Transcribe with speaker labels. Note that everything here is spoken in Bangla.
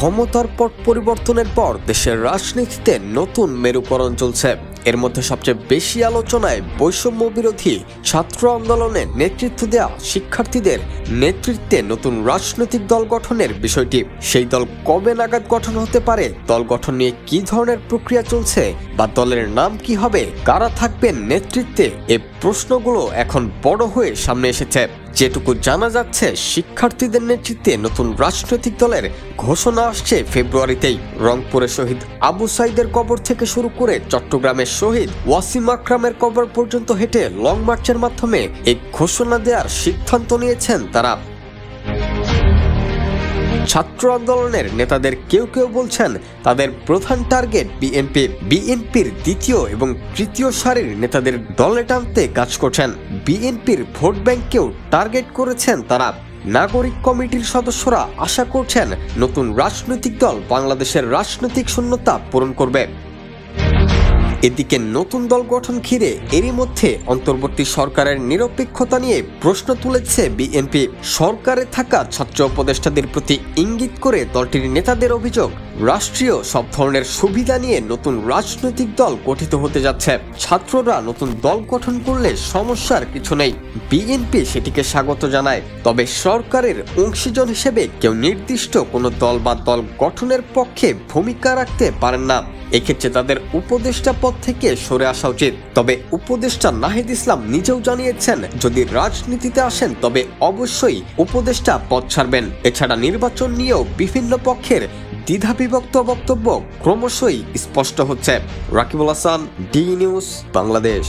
Speaker 1: ক্ষমতার পট পরিবর্তনের পর দেশের রাজনীতিতে নতুন মেরুকরণ চলছে। এর মধ্যে সবচেয়ে বেশি আলোচনায় বৈষম্য বিরোধী ছাত্র আন্দোলনে নেতৃত্ব দেওয়া শিক্ষার্থীদের নেতৃত্বে নতুন রাজনৈতিক দল গঠনের বিষয়টি। সেই দল কবে নাগাদ গঠন হতে পারে, দল গঠন নিয়ে কি ধরনের প্রক্রিয়া চলছে বা দলের নাম কি হবে, কারা থাকবেন নেতৃত্বে, এই প্রশ্নগুলো এখন বড় হয়ে সামনে এসেছে। যেটুকু জানা যাচ্ছে, শিক্ষার্থীদের নেতৃত্বে নতুন রাজনৈতিক দলের ঘোষণা আসছে ফেব্রুয়ারিতেই। রংপুরে শহীদ আবু সাইদের কবর থেকে শুরু করে চট্টগ্রামের শহীদ ওয়াসিম আকরামের কবর পর্যন্ত হেঁটে লং মার্চের মাধ্যমে এই ঘোষণা দেওয়ার সিদ্ধান্ত নিয়েছেন তারা। ছাত্র আন্দোলনের নেতাদের কেউ কেউ বলছেন তাদের প্রধান টার্গেট বিএনপি। বিএনপির দ্বিতীয় এবং তৃতীয় সারির নেতাদের দলে টানতে কাজ করছেন। বিএনপির ভোট ব্যাংককেও টার্গেট করেছেন তারা। নাগরিক কমিটির সদস্যরা আশা করছেন নতুন রাজনৈতিক দল বাংলাদেশের রাজনৈতিক শূন্যতা পূরণ করবে। এদিকে নতুন দল গঠন ঘিরে এরই মধ্যে অন্তর্বর্তী সরকারের নিরপেক্ষতা নিয়ে প্রশ্ন তুলেছে বিএনপি। সরকারে থাকা ছাত্র উপদেষ্টাদের প্রতি ইঙ্গিত করে দলটির নেতাদের অভিযোগ, রাষ্ট্রীয় সব ধরনের সুবিধা নিয়ে নতুন রাজনৈতিক দল গঠিত হতে যাচ্ছে। ছাত্ররা নতুন দল গঠন করলে সমস্যার কিছু নেই, বিএনপি সেটিকে স্বাগত জানায়। তবে সরকারের অংশীজন হিসেবে কেউ নির্দিষ্ট কোনো দল বা দল গঠনের পক্ষে ভূমিকা রাখতে পারেন না। এক্ষেত্রে তাদের উপদেষ্টা পদ থেকে সরে আসা উচিত। তবে উপদেষ্টা নাহিদ ইসলাম নিজেও জানিয়েছেন, যদি রাজনীতিতে আসেন তবে অবশ্যই উপদেষ্টা পদ ছাড়বেন। এছাড়া নির্বাচন নিয়েও বিভিন্ন পক্ষের দ্বিধাবিভক্ত বক্তব্য ক্রমশই স্পষ্ট হচ্ছে। Rakibul Hasan, D news, Bangladesh.